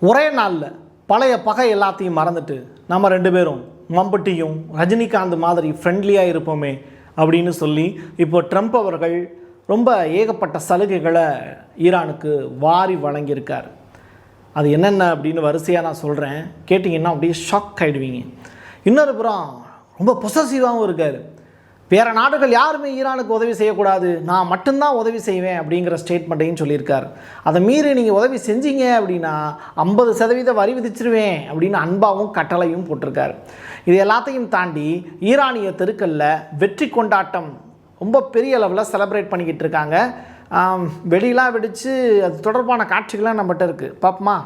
ஒரே நாளில் பழைய பகை எல்லாத்தையும் மறந்துட்டு நம்ம ரெண்டு பேரும் மம்பட்டியும் ரஜினிகாந்த் மாதிரி ஃப்ரெண்ட்லியாக இருப்போமே அப்படின்னு சொல்லி இப்போ ட்ரம்ப் அவர்கள் ரொம்ப ஏகப்பட்ட சலுகைகளை ஈரானுக்கு வாரி வழங்கியிருக்கார். அது என்னென்ன அப்படின்னு வரிசையாக நான் சொல்கிறேன், கேட்டிங்கன்னா அப்படியே ஷாக் ஆகிடுவீங்க. இன்னொரு புறம் ரொம்ப பொசசிவாகவும் இருக்கார். வேறு நாடுகள் யாருமே ஈரானுக்கு உதவி செய்யக்கூடாது, நான் மட்டும்தான் உதவி செய்வேன் அப்படிங்கிற ஸ்டேட்மெண்ட்டையும் சொல்லியிருக்கார். அதை மீறி நீங்கள் உதவி செஞ்சீங்க அப்படின்னா 50% வரி விதிச்சிருவேன் அப்படின்னு அன்பாகவும் கட்டளையும் போட்டிருக்கார். இது எல்லாத்தையும் தாண்டி ஈரானிய தெருக்களில் வெற்றி கொண்டாட்டம் ரொம்ப பெரிய அளவில் செலிப்ரேட் பண்ணிக்கிட்டு இருக்காங்க. வெடியெலாம் வெடித்து அது தொடர்பான காட்சிகள்லாம் நம்மகிட்ட இருக்குது. பாப்பமா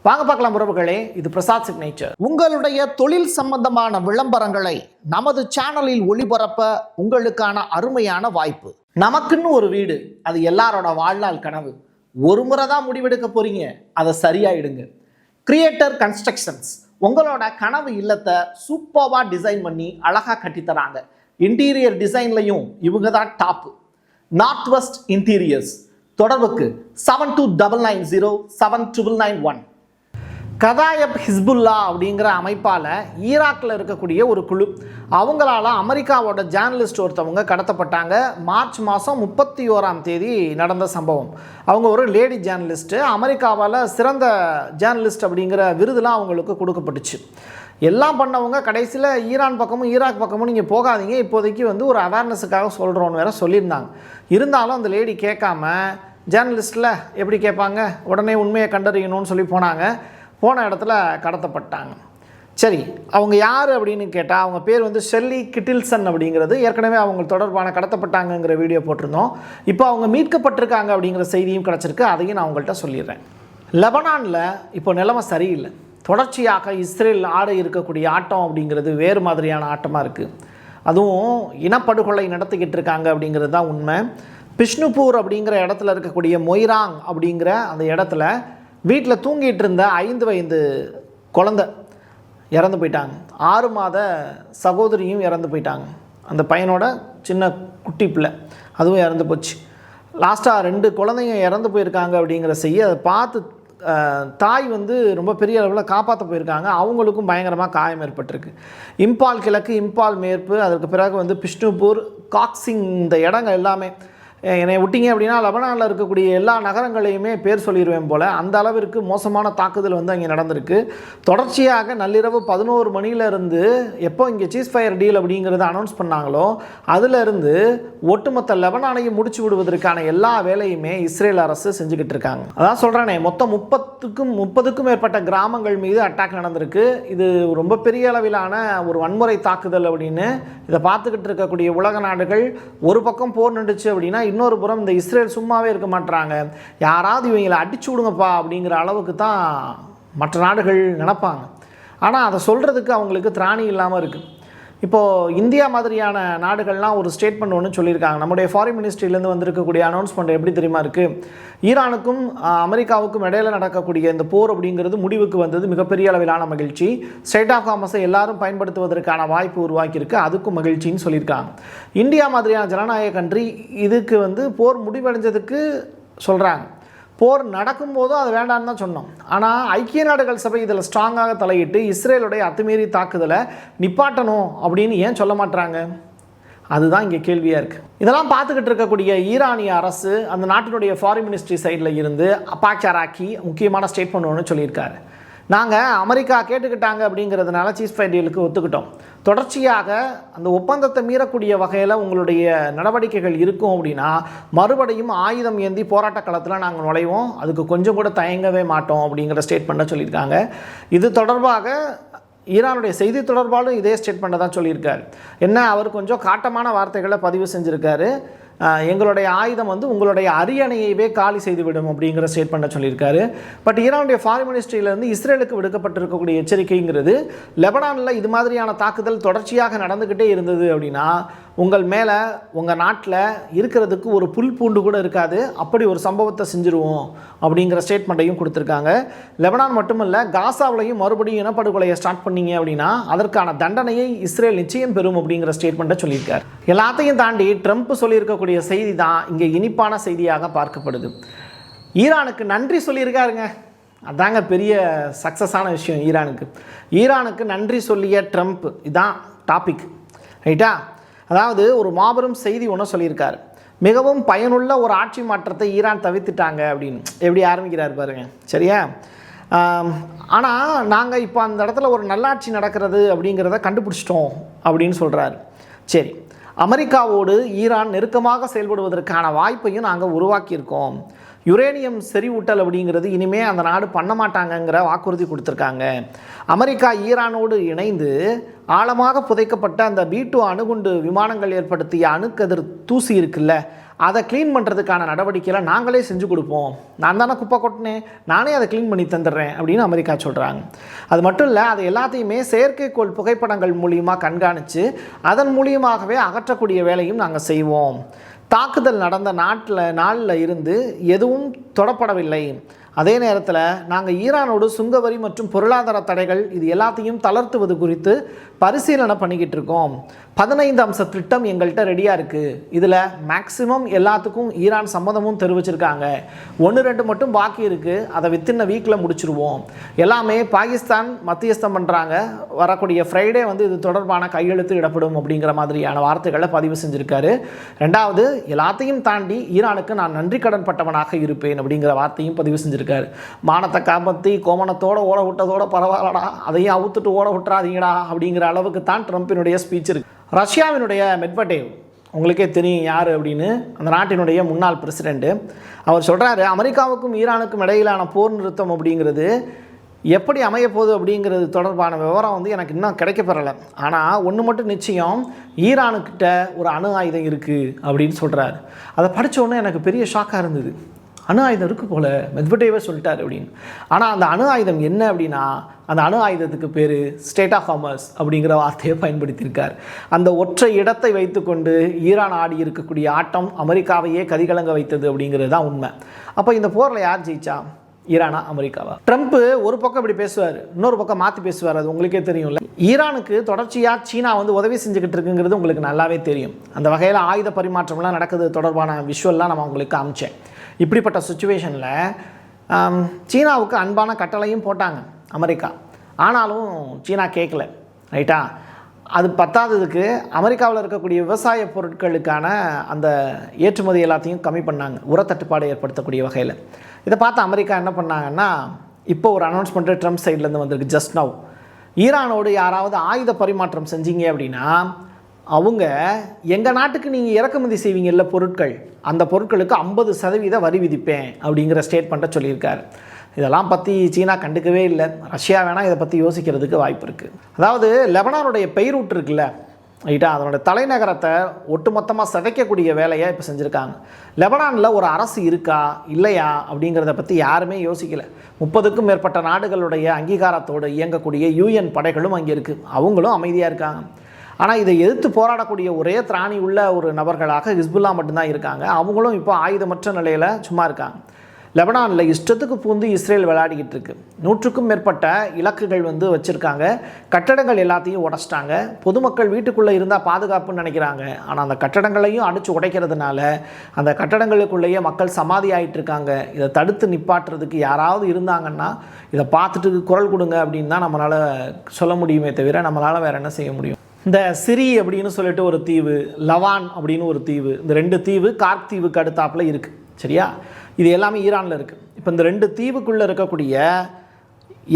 வாங்க பார்க்கலாம் உறவுகளே. இது பிரசாத் சிக்னேச்சர். உங்களுடைய தொழில் சம்பந்தமான விளம்பரங்களை நமது சேனலில் ஒளிபரப்ப உங்களுக்கான அருமையான வாய்ப்பு. நமக்குன்னு ஒரு வீடு, அது எல்லாரோட வாழ்நாள் கனவு. ஒரு முறை தான் முடிவெடுக்க போறீங்க, அதை சரியாயிடுங்க. கிரியேட்டர் கன்ஸ்ட்ரக்ஷன்ஸ் உங்களோட கனவு இல்லத்தை சூப்பராக டிசைன் பண்ணி அழகாக கட்டித்தராங்க. இன்டீரியர் டிசைன்லையும் இவங்க தான் டாப்பு. North west interiors. தொடர்புக்கு 7299079991. கதாயப் ஹிஸ்புல்லா அப்படிங்கிற அமைப்பால் ஈராக்கில் இருக்கக்கூடிய ஒரு குழு, அவங்களால அமெரிக்காவோட ஜேர்னலிஸ்ட் ஒருத்தவங்க கடத்தப்பட்டாங்க. மார்ச் மாதம் 31 நடந்த சம்பவம். அவங்க ஒரு லேடி ஜேர்னலிஸ்ட்டு. அமெரிக்காவால் சிறந்த ஜேர்னலிஸ்ட் அப்படிங்கிற விருதுலாம் அவங்களுக்கு கொடுக்கப்பட்டுச்சு. எல்லாம் பண்ணவங்க கடைசியில் ஈரான் பக்கமும் ஈராக் பக்கமும் நீங்கள் போகாதீங்க, இப்போதைக்கு ஒரு அவேர்னஸுக்காக சொல்கிறோன்னு வேறு சொல்லியிருந்தாங்க. இருந்தாலும் அந்த லேடி கேட்காம, ஜேர்னலிஸ்ட்டில் எப்படி கேட்பாங்க, உடனே உண்மையை கண்டறியணும்னு சொல்லி போனாங்க. போன இடத்துல கடத்தப்பட்டாங்க. சரி, அவங்க யார் அப்படின்னு கேட்டால் அவங்க பேர் ஷெல்லி கிட்டில்சன் அப்படிங்கிறது. ஏற்கனவே அவங்க தொடர்பான கடத்தப்பட்டாங்கங்கிற வீடியோ போட்டிருந்தோம். இப்போ அவங்க மீட்கப்பட்டிருக்காங்க அப்படிங்கிற செய்தியும் கிடச்சிருக்கு. அதையும் நான் உங்கள்கிட்ட சொல்லிடுறேன். லெபனானில் இப்போ நிலைமை சரியில்லை. தொடர்ச்சியாக இஸ்ரேல் ஆட இருக்கக்கூடிய ஆட்டம் அப்படிங்கிறது வேறு மாதிரியான ஆட்டமாக இருக்குது. அதுவும் இனப்படுகொலை நடத்திக்கிட்டு இருக்காங்க அப்படிங்கிறது தான் உண்மை. பிஷ்ணுபூர் அப்படிங்கிற இடத்துல இருக்கக்கூடிய மொய்ராங் அப்படிங்கிற அந்த இடத்துல வீட்டில் தூங்கிட்டு இருந்த 5 வயது குழந்தை இறந்து போயிட்டாங்க. 6 மாத சகோதரியும் இறந்து போயிட்டாங்க. அந்த பையனோட சின்ன குட்டி பிள்ளை அதுவும் இறந்து போச்சு. லாஸ்ட்டாக 2 குழந்தைங்க இறந்து போயிருக்காங்க அப்படிங்கிற செய்தி அதை பார்த்து தாய் ரொம்ப பெரிய அளவில் காப்பாற்ற போயிருக்காங்க. அவங்களுக்கும் பயங்கரமாக காயம் ஏற்பட்டிருக்கு. இம்பால் கிழக்கு, இம்பால் மேற்கு, அதற்கு பிறகு பிஷ்ணுபூர், காக்சிங், இந்த இடங்கள் எல்லாமே என்னை விட்டிங்க அப்படின்னா லெபனானில் இருக்கக்கூடிய எல்லா நகரங்களையுமே பேர் சொல்லிடுவேன் போல். அந்த அளவிற்கு மோசமான தாக்குதல் அங்கே நடந்திருக்கு. தொடர்ச்சியாக நள்ளிரவு 11 மணியிலேருந்து எப்போ இங்கே சீஸ்ஃபயர் டீல் அப்படிங்கிறத அனௌன்ஸ் பண்ணாங்களோ அதிலிருந்து ஒட்டுமொத்த லெபனானையும் முடிச்சு விடுவதற்கான எல்லா வேலையுமே இஸ்ரேல் அரசு செஞ்சுக்கிட்டு இருக்காங்க. அதான் சொல்கிறேனே, மொத்தம் 30க்கும் மேற்பட்ட கிராமங்கள் மீது அட்டாக் நடந்திருக்கு. இது ரொம்ப பெரிய அளவிலான ஒரு வன்முறை தாக்குதல் அப்படின்னு இதை பார்த்துக்கிட்டு இருக்கக்கூடிய உலக நாடுகள் ஒரு பக்கம் போர் நின்றுச்சு அப்படின்னா இன்னொரு புறம் இந்த இஸ்ரேல் சும்மாவே இருக்க மாட்டாங்க. யாராவது இவங்களை அடிச்சு விடுங்கப்பா அப்படிங்கிற அளவுக்கு தான் மற்ற நாடுகள் நினைப்பாங்க. ஆனால் அதை சொல்கிறதுக்கு அவங்களுக்கு திராணி இல்லாமல் இருக்குது. இப்போது இந்தியா மாதிரியான நாடுகள்லாம் ஒரு ஸ்டேட்மெண்ட் ஒன்று சொல்லியிருக்காங்க. நம்முடைய ஃபாரின் மினிஸ்ட்ரியிலேருந்து வந்திருக்கக்கூடிய அனௌன்ஸ்மெண்ட் எப்படி தெரியுமா இருக்குது? ஈரானுக்கும் அமெரிக்காவுக்கும் இடையில் நடக்கக்கூடிய இந்த போர் அப்படிங்கிறது முடிவுக்கு வந்தது மிகப்பெரிய அளவிலான மகிழ்ச்சி. ஸ்ட்ரைட் ஆஃப் ஹார்மஸை எல்லாரும் பயன்படுத்துவதற்கான வாய்ப்பு உருவாக்கியிருக்கு, அதுக்கும் மகிழ்ச்சின்னு சொல்லியிருக்காங்க. இந்தியா மாதிரியான ஜனநாயக கண்ட்ரி இதுக்கு போர் முடிவடைஞ்சதுக்கு சொல்கிறாங்க. போர் நடக்கும்போதும் அது வேண்டான்னு தான் சொன்னோம். ஆனால் ஐக்கிய நாடுகள் சபை இதில் ஸ்ட்ராங்காக தலையிட்டு இஸ்ரேலுடைய அத்துமீறி தாக்குதலை நிப்பாட்டணும் அப்படின்னு ஏன் சொல்ல மாட்டாங்க? அதுதான் இங்கே கேள்வியாக இருக்குது. இதெல்லாம் பார்த்துக்கிட்டு இருக்கக்கூடிய ஈரானிய அரசு அந்த நாட்டினுடைய ஃபாரின் மினிஸ்ட்ரி சைடில் இருந்து அப்பாச் அராக்கி முக்கியமான ஸ்டேட்மெண்ட் ஒன்று சொல்லியிருக்காரு. நாங்கள் அமெரிக்கா கேட்டுக்கிட்டாங்க அப்படிங்கிறதுனால சீஸ்ஃபயர் டீலுக்கு ஒத்துக்கிட்டோம். தொடர்ச்சியாக அந்த ஒப்பந்தத்தை மீறக்கூடிய வகையில் உங்களுடைய நடவடிக்கைகள் இருக்கும் அப்படின்னா மறுபடியும் ஆயுதம் ஏந்தி போராட்ட களத்தில் நாங்கள் நுழைவோம், அதுக்கு கொஞ்சம் கூட தயங்கவே மாட்டோம் அப்படிங்கிற ஸ்டேட்மெண்ட்டை சொல்லியிருக்காங்க. இது தொடர்பாக ஈரானுடைய செய்தி தொடர்பாலும் இதே ஸ்டேட்மெண்ட்டை தான் சொல்லியிருக்காரு. என்ன, அவர் கொஞ்சம் காட்டமான வார்த்தைகளை பதிவு செஞ்சுருக்காரு. எங்களுடைய ஆயுதம் உங்களுடைய அரியணையவே காலி செய்துவிடும் அப்படிங்கிற ஸ்டேட்மெண்ட்டை சொல்லியிருக்காரு. பட் ஈரானுடைய ஃபாரின் மினிஸ்ட்ரியிலேருந்து இஸ்ரேலுக்கு விடுக்கப்பட்டிருக்கக்கூடிய எச்சரிக்கைங்கிறது, லெபனானில் இது மாதிரியான தாக்குதல் தொடர்ச்சியாக நடந்துக்கிட்டே இருந்தது அப்படின்னா உங்கள் மேலே உங்கள் நாட்டில் இருக்கிறதுக்கு ஒரு புல் பூண்டு கூட இருக்காது, அப்படி ஒரு சம்பவத்தை செஞ்சுருவோம் அப்படிங்கிற ஸ்டேட்மெண்ட்டையும் கொடுத்துருக்காங்க. லெபனான் மட்டுமல்ல, காசாவிலையும் மறுபடியும் இனப்படுகொலையை ஸ்டார்ட் பண்ணிங்க அப்படின்னா அதற்கான தண்டனையை இஸ்ரேல் நிச்சயம் பெறும் அப்படிங்கிற ஸ்டேட்மெண்ட்டை சொல்லியிருக்கார். எல்லாத்தையும் தாண்டி ட்ரம்ப் சொல்லியிருக்கக்கூடிய செய்தி தான் இங்கே இனிப்பான செய்தியாக பார்க்கப்படுது. ஈரானுக்கு நன்றி சொல்லியிருக்காருங்க. அதாங்க பெரிய சக்ஸஸான விஷயம் ஈரானுக்கு நன்றி சொல்லிய ட்ரம்ப், இதான் டாபிக், ரைட்டா? அதாவது ஒரு மாபெரும் செய்தி ஒன்று சொல்லியிருக்காரு. மிகவும் பயனுள்ள ஒரு ஆட்சி மாற்றத்தை ஈரான் தவிர்த்துட்டாங்க அப்படின்னு. எப்படி ஆரம்பிக்கிறார் பாருங்க, சரியா? ஆனால் நாங்கள் இப்போ அந்த இடத்துல ஒரு நல்லாட்சி நடக்கிறது அப்படிங்கிறத கண்டுபிடிச்சிட்டோம் அப்படின்னு சொல்கிறாரு. சரி, அமெரிக்காவோடு ஈரான் நெருக்கமாக செயல்படுவதற்கான வாய்ப்பையும் நாங்கள் உருவாக்கியிருக்கோம். யுரேனியம் செறிவூட்டல் அப்படிங்கிறது இனிமேல் அந்த நாடு பண்ண மாட்டாங்கங்கிற வாக்குறுதி கொடுத்துருக்காங்க. அமெரிக்கா ஈரானோடு இணைந்து ஆழமாக புதைக்கப்பட்ட அந்த B-2 அணுகுண்டு விமானங்கள் ஏற்படுத்திய அணுக்கதிர் தூசி இருக்குல்ல, அதை க்ளீன் பண்ணுறதுக்கான நடவடிக்கையில் நாங்களே செஞ்சு கொடுப்போம். நான் தானே குப்பை கொட்டினேன், நானே அதை க்ளீன் பண்ணி தந்துடுறேன் அப்படின்னு அமெரிக்கா சொல்கிறாங்க. அது மட்டும் இல்லை, அது எல்லாத்தையுமே செயற்கைக்கோள் புகைப்படங்கள் மூலியமாக கண்காணித்து அதன் மூலியமாகவே அகற்றக்கூடிய வேலையும் நாங்கள் செய்வோம். தாக்குதல் நடந்த நாளில் இருந்து எதுவும் தொடப்படவில்லை. அதே நேரத்தில் நாங்கள் ஈரானோடு சுங்கவரி மற்றும் பொருளாதார தடைகள் இது எல்லாத்தையும் தளர்த்துவது குறித்து பரிசீலனை பண்ணிக்கிட்டு இருக்கோம். 15 அம்ச திட்டம் எங்கள்கிட்ட ரெடியாக இருக்குது. இதில் மேக்சிமம் எல்லாத்துக்கும் ஈரான் சம்மதமும் தெரிவிச்சிருக்காங்க. 1-2 மட்டும் பாக்கி இருக்குது. அதை வித்தின் வீக்கில் முடிச்சிருவோம். எல்லாமே பாகிஸ்தான் மத்தியஸ்தம் பண்ணுறாங்க. வரக்கூடிய ஃப்ரைடே இது தொடர்பான கையெழுத்து இடப்படும் அப்படிங்கிற மாதிரியான வார்த்தைகளை பதிவு செஞ்சுருக்காரு. ரெண்டாவது, எல்லாத்தையும் தாண்டி ஈரானுக்கு நான் நன்றி கடன் பட்டவனாக இருப்பேன் அப்படிங்கிற வார்த்தையும் பதிவு செஞ்சுருக்காரு. மானத்தை காப்பாற்றி கோமணத்தோடு ஓட விட்டதோட பரவாயில்லடா, அதையும் அவுத்துட்டு ஓட விட்டுறாதீங்கடா அப்படிங்கிற அளவுக்கு தான் ட்ரம்பினுடைய ஸ்பீச் இருக்கு. ரஷ்யாவினுடைய மெட்வெடேவ், உங்களுக்கே தெரியும் யார் அப்படின்னு, அந்த நாட்டினுடைய முன்னாள் பிரசிடெண்ட்டு. அவர் சொல்கிறாரு, அமெரிக்காவுக்கும் ஈரானுக்கும் இடையிலான போர் நிறுத்தம் அப்படிங்கிறது எப்படி அமையப்போகுது அப்படிங்கிறது தொடர்பான விவரம் எனக்கு இன்னும் கிடைக்கப்பெறலை. ஆனால் ஒன்று மட்டும் நிச்சயம், ஈரானுக்கிட்ட ஒரு அணு ஆயுதம் இருக்குது அப்படின்னு சொல்கிறாரு. அதை படித்தோன்னே எனக்கு பெரிய ஷாக்காக இருந்தது. அணு ஆயுதம் இருக்குது போல் மெட்வெடேவே சொல்லிட்டார் அப்படின்னு. ஆனால் அந்த அணு ஆயுதம் என்ன அப்படின்னா, அந்த அணு ஆயுதத்துக்கு பேர் ஸ்டேட் ஆஃப் ஹார்மஸ் அப்படிங்கிற வார்த்தையை பயன்படுத்தியிருக்கார். அந்த ஒற்றை இடத்தை வைத்துக்கொண்டு ஈரான் ஆடி இருக்கக்கூடிய ஆட்டம் அமெரிக்காவையே கதிகலங்க வைத்தது அப்படிங்கிறது தான் உண்மை. அப்போ இந்த போரில் யார் ஜெயிச்சா, ஈரானா அமெரிக்காவா? ட்ரம்ப் ஒரு பக்கம் இப்படி பேசுவார், இன்னொரு பக்கம் மாற்றி பேசுவார். அது உங்களுக்கே தெரியும்ல. ஈரானுக்கு தொடர்ச்சியாக சீனா உதவி செஞ்சுக்கிட்டு இருக்குங்கிறது உங்களுக்கு நல்லாவே தெரியும். அந்த வகையில் ஆயுத பரிமாற்றம்லாம் நடக்குது தொடர்பான விஷுவல்லாம் நம்ம உங்களுக்கு காமிச்சேன். இப்படிப்பட்ட சுச்சுவேஷனில் சீனாவுக்கு அன்பான கட்டளையும் போட்டாங்க அமெரிக்கா. ஆனாலும் சீனா கேட்கல, ரைட்டா? அது பத்தாததுக்கு அமெரிக்காவில் இருக்கக்கூடிய விவசாய பொருட்களுக்கான அந்த ஏற்றுமதி எல்லாத்தையும் கம்மி பண்ணாங்க, உரத்தட்டுப்பாடு ஏற்படுத்தக்கூடிய வகையில். இதை பார்த்து அமெரிக்கா என்ன பண்ணாங்கன்னா, இப்போ ஒரு அனௌன்ஸ்மெண்ட்டு ட்ரம்ப் சைட்லேருந்து வந்திருக்கு ஜஸ்ட் நவ். ஈரானோடு யாராவது ஆயுத பரிமாற்றம் செஞ்சீங்க அப்படின்னா அவங்க எங்கள் நாட்டுக்கு நீங்கள் இறக்குமதி செய்வீங்கல்ல பொருட்கள், அந்த பொருட்களுக்கு 50% வரி விதிப்பேன் அப்படிங்கிற ஸ்டேட்மெண்ட்டை சொல்லியிருக்காரு. இதெல்லாம் பற்றி சீனா கண்டுக்கவே இல்லை. ரஷ்யா வேணால் இதை பற்றி யோசிக்கிறதுக்கு வாய்ப்பு இருக்குது. அதாவது லெபனானுடைய பெய்ரூட் இருக்குல்ல, ரைட்டா, அதனுடைய தலைநகரத்தை ஒட்டுமொத்தமாக சிதைக்கக்கூடிய வேலையை இப்போ செஞ்சுருக்காங்க. லெபனானில் ஒரு அரசு இருக்கா இல்லையா அப்படிங்கிறத பற்றி யாருமே யோசிக்கலை. 30க்கும் மேற்பட்ட நாடுகளுடைய அங்கீகாரத்தோடு இயங்கக்கூடிய UN படைகளும் அங்கே இருக்குது. அவங்களும் அமைதியாக இருக்காங்க. ஆனால் இதை எதிர்த்து போராடக்கூடிய ஒரே திராணி உள்ள ஒரு நபர்களாக ஹிஸ்புல்லா மட்டும்தான் இருக்காங்க. அவங்களும் இப்போ ஆயுதமற்ற நிலையில் சும்மா இருக்காங்க. லெபனானில் இஷ்டத்துக்கு பூந்து இஸ்ரேல் விளையாடிக்கிட்டு இருக்கு. 100க்கும் மேற்பட்ட இலக்குகள் வச்சுருக்காங்க. கட்டடங்கள் எல்லாத்தையும் உடைச்சிட்டாங்க. பொதுமக்கள் வீட்டுக்குள்ளே இருந்தால் பாதுகாப்புன்னு நினைக்கிறாங்க. ஆனால் அந்த கட்டடங்களையும் அடித்து உடைக்கிறதுனால அந்த கட்டடங்களுக்குள்ளேயே மக்கள் சமாதி ஆகிட்டு இருக்காங்க. இதை தடுத்து நிப்பாட்டுறதுக்கு யாராவது இருந்தாங்கன்னா இதை பார்த்துட்டு குரல் கொடுங்க அப்படின்னு தான் நம்மளால் சொல்ல முடியுமே தவிர நம்மளால் வேறு என்ன செய்ய முடியும்? இந்த சிரி அப்படின்னு சொல்லிட்டு ஒரு தீவு, லவான் அப்படின்னு ஒரு தீவு, இந்த 2 தீவு கார்க் தீவுக்கு அடுத்தாப்பில் இருக்குது, சரியா? இது எல்லாமே ஈரானில் இருக்குது. இப்போ இந்த 2 தீவுக்குள்ளே இருக்கக்கூடிய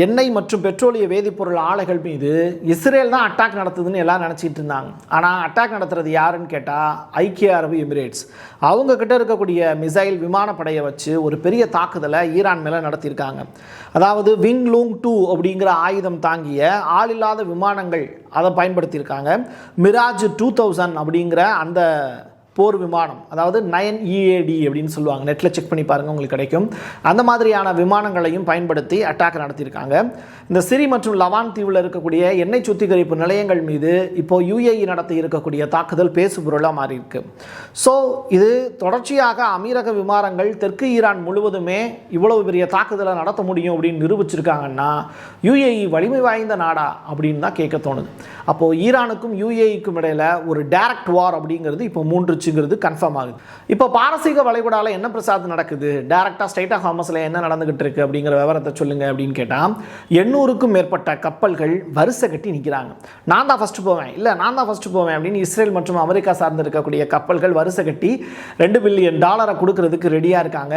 எண்ணெய் மற்றும் பெட்ரோலிய வேதிப்பொருள் ஆலைகள் மீது இஸ்ரேல் தான் அட்டாக் நடத்துதுன்னு எல்லாம் நினச்சிட்டு இருந்தாங்க. ஆனால் அட்டாக் நடத்துறது யாருன்னு கேட்டால் ஐக்கிய அரபு எமிரேட்ஸ். அவங்கக்கிட்ட இருக்கக்கூடிய மிசைல் விமானப்படையை வச்சு ஒரு பெரிய தாக்குதலை ஈரான் மேலே நடத்தியிருக்காங்க. அதாவது விங்லூங் 2 அப்படிங்கிற ஆயுதம் தாங்கிய ஆளில்லாத விமானங்கள் அதை பயன்படுத்தியிருக்காங்க. மிராஜ் 2000 அப்படிங்கிற அந்த போர் விமானம், அதாவது 9 EAD அப்படின்னு சொல்லுவாங்க, நெட்டில் செக் பண்ணி பாருங்கள் உங்களுக்கு கிடைக்கும். அந்த மாதிரியான விமானங்களையும் பயன்படுத்தி அட்டாக் நடத்தியிருக்காங்க. இந்த சிரி மற்றும் லவான் தீவில் இருக்கக்கூடிய எண்ணெய் சுத்திகரிப்பு நிலையங்கள் மீது இப்போது UAE நடத்தி இருக்கக்கூடிய தாக்குதல் பேசுபொருளாக மாறி இருக்கு. ஸோ இது தொடர்ச்சியாக அமீரக விமானங்கள் தெற்கு ஈரான் முழுவதுமே இவ்வளவு பெரிய தாக்குதலை நடத்த முடியும் அப்படின்னு நிரூபிச்சிருக்காங்கன்னா UAE வலிமை வாய்ந்த நாடா அப்படின்னு தான் கேட்க தோணுது. அப்போது ஈரானுக்கும் UAEக்கும் இடையில் ஒரு டைரக்ட் வார் அப்படிங்கிறது இப்போ 3 வந்துருச்சுங்கிறது கன்ஃபார்ம் ஆகுது. இப்போ பாரசீக வளைகுடாவில் என்ன பிரசாத் நடக்குது, டைரக்டாக ஸ்ட்ரைட் ஆஃப் ஹார்மஸில் என்ன நடந்துகிட்டு இருக்கு அப்படிங்கிற விவரத்தை சொல்லுங்க அப்படின்னு கேட்டால் 800க்கும் மேற்பட்ட கப்பல்கள் வரிசை கட்டி நிற்கிறாங்க. நான் தான் ஃபஸ்ட்டு போவேன் அப்படின்னு இஸ்ரேல் மற்றும் அமெரிக்கா சார்ந்து இருக்கக்கூடிய கப்பல்கள் வரிசை கட்டி $2 பில்லியன் கொடுக்கறதுக்கு ரெடியாக இருக்காங்க.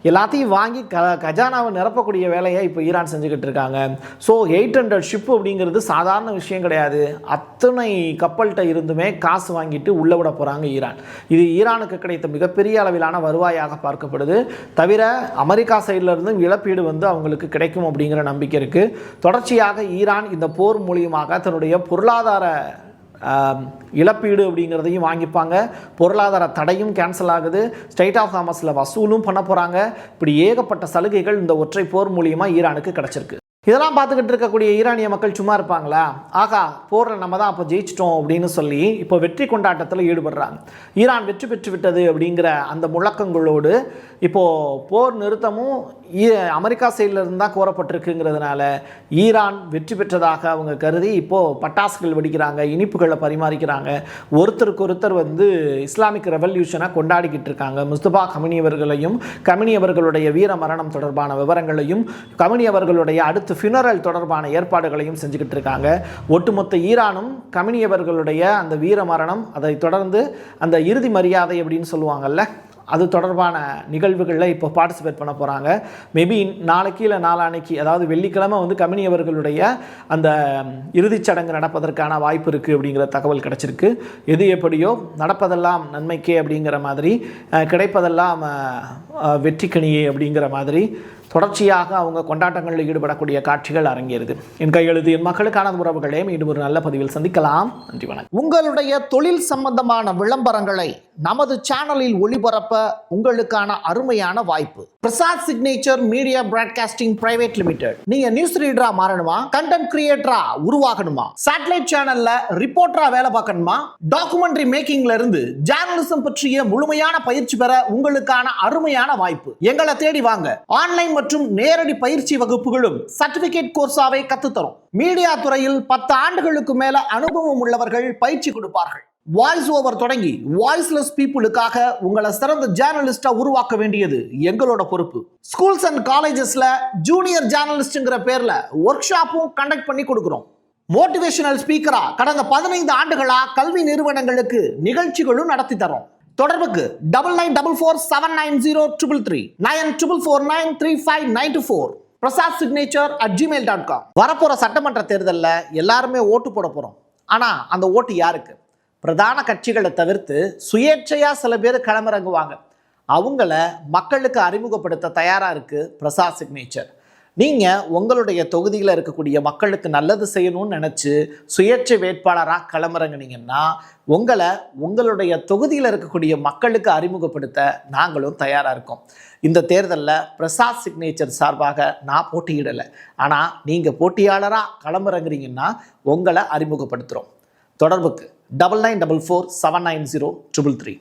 எல்லாத்தையும் வாங்கி கஜானாவை நிரப்பக்கூடிய வேலையை இப்போ ஈரான் செஞ்சுக்கிட்டு இருக்காங்க. ஸோ 800 ஷிப் அப்படிங்கிறது சாதாரண விஷயம் கிடையாது. அத்தனை கப்பல்கிட்ட இருந்துமே காசு வாங்கிட்டு உள்ள விட போகிறாங்க ஈரான். இது ஈரானுக்கு கிடைத்த மிகப்பெரிய அளவிலான வருவாயாக பார்க்கப்படுது. தவிர அமெரிக்கா சைடில் இருந்தும் இழப்பீடு அவங்களுக்கு கிடைக்கும் அப்படிங்கிற நம்பிக்கை இருக்குது. தொடர்ச்சியாக ஈரான் இந்த போர் மூலியமாக தன்னுடைய பொருளாதார இழப்பீடு அப்படிங்கிறதையும் வாங்கிப்பாங்க. பொருளாதார தடையும் கேன்சல் ஆகுது. ஸ்ட்ரைட் ஆஃப் ஹார்மஸில் வசூலும் பண்ண போகிறாங்க. இப்படி ஏகப்பட்ட சலுகைகள் இந்த ஒற்றை போர் மூலியமாக ஈரானுக்கு கிடைச்சிருக்கு. இதெல்லாம் பார்த்துக்கிட்டு இருக்கக்கூடிய ஈரானிய மக்கள் சும்மா இருப்பாங்களா? ஆகா, போரில் நம்ம தான் அப்போ ஜெயிச்சிட்டோம் அப்படின்னு சொல்லி இப்போ வெற்றி கொண்டாட்டத்தில் ஈடுபடுறாங்க. ஈரான் வெற்றி பெற்று விட்டது அப்படிங்கிற அந்த முழக்கங்களோடு இப்போது போர் நிறுத்தமும் அமெரிக்கா சைடில் இருந்தால் கோரப்பட்டிருக்குங்கிறதுனால ஈரான் வெற்றி பெற்றதாக அவங்க கருதி இப்போது பட்டாசுகள் வெடிக்கிறாங்க, இனிப்புகளை பரிமாறிக்கிறாங்க. ஒருத்தருக்கு ஒருத்தர் இஸ்லாமிக் ரெவல்யூஷனை கொண்டாடிக்கிட்டு இருக்காங்க. முஸ்தபா கமினி அவர்களுடைய வீர மரணம் தொடர்பான விவரங்களையும் கமினி அவர்களுடைய அடுத்த ஃபினரல் தொடர்பான ஏற்பாடுகளையும் செஞ்சுக்கிட்டு இருக்காங்க. ஒட்டுமொத்த ஈரானும் கமினி அவர்களுடைய அந்த வீர மரணம், அதை தொடர்ந்து அந்த இறுதி மரியாதை அப்படின்னு சொல்லுவாங்கல்ல, அது தொடர்பான நிகழ்வுகளில் இப்போ பார்ட்டிசிபேட் பண்ண போகிறாங்க. மேபி நாளைக்கு இல்லை நாளானைக்கு, அதாவது வெள்ளிக்கிழமை கமினி அவர்களுடைய அந்த இறுதிச் சடங்கு நடப்பதற்கான வாய்ப்பு இருக்குது அப்படிங்கிற தகவல் கிடச்சிருக்கு. எது எப்படியோ நடப்பதெல்லாம் நன்மைக்கே அப்படிங்கிற மாதிரி, கிடைப்பதெல்லாம் வெற்றிக்கணியே அப்படிங்கிற மாதிரி தொடர்ச்சியாக அவங்க கொண்டாட்டங்களில் ஈடுபடக்கூடிய காட்சிகள் அரங்கேறுது. என் கையெழுத்து என் மக்களுக்கான உறவுகளே, மீண்டும் ஒரு நல்ல பதிவில் சந்திக்கலாம். நன்றி, வணக்கம். உங்களுடைய தொழில் சம்பந்தமான விளம்பரங்களை நமது சேனலில் ஒளிபரப்ப உங்களுக்கான அருமையான வாய்ப்பு. Prasad signature media broadcasting private limited. நீங்க நியூஸ் ரீடரா மாறணுமா, கண்டென்ட் கிரியேட்டரா உருவாகணுமா, சேட்டலைட் சேனல்ல ரிப்போர்ட்டரா வேலை பார்க்கணுமா, டாக்குமெண்ட்ரி மேக்கிங்ல இருந்து ஜேர்னலிசம் பற்றிய முழுமையான பயிற்சி பெற உங்களுக்கான அருமையான வாய்ப்பு. எங்களை தேடி வாங்க. ஆன்லைன் மற்றும் நேரடி பயிற்சி வகுப்புகளும் சர்டிபிகேட் கோர்ஸாவை கத்துத்தரும். மீடியா துறையில் 10 ஆண்டுகளுக்கு மேல அனுபவம் உள்ளவர்கள் பயிற்சி கொடுப்பார்கள். வாய்ஸ் ஓவர் தொடங்கி வாய்ஸ்லெஸ் பீப்புளுக்காக உங்களை சிறந்த ஜேர்னலிஸ்டா உருவாக்க வேண்டியது எங்களோட பொறுப்பு. ஸ்கூல்ஸ் அண்ட் காலேஜஸ்ல ஜூனியர் ஜேர்னலிஸ்ட்ங்கிற பேர்ல ஒர்க் ஷாப்பும் கண்டக்ட் பண்ணி கொடுக்கிறோம். மோட்டிவேஷனல் ஸ்பீக்கரா கடந்த 15 ஆண்டுகளா கல்வி நிறுவனங்களுக்கு நிகழ்ச்சிகளும் நடத்தி தரோம். தொடர்புக்கு 9944790333 94493594 prasadsignature@gmail.com. வரப்போற சட்டமன்ற தேர்தலில் எல்லாருமே ஓட்டு போட போறோம். ஆனா அந்த ஓட்டு யாருக்கு? பிரதான கட்சிகளை தவிர்த்து சுயேட்சையா சில பேர் களமிறங்குவாங்க. அவங்கள மக்களுக்கு அறிமுகப்படுத்த தயாரா இருக்கு பிரசாத் சிக்னேச்சர். நீங்கள் உங்களுடைய தொகுதியில் இருக்கக்கூடிய மக்களுக்கு நல்லது செய்யணும்னு நினச்சி சுயேட்சை வேட்பாளராக களமிறங்கினீங்கன்னா உங்களுடைய தொகுதியில் இருக்கக்கூடிய மக்களுக்கு அறிமுகப்படுத்த நாங்களும் தயாராக இருக்கோம். இந்த தேர்தலில் பிரசாத் சிக்னேச்சர் சார்பாக நான் போட்டியிடலை. ஆனால் நீங்கள் போட்டியாளராக களமிறங்குறீங்கன்னா உங்களை அறிமுகப்படுத்துகிறோம். தொடர்புக்கு 9944790333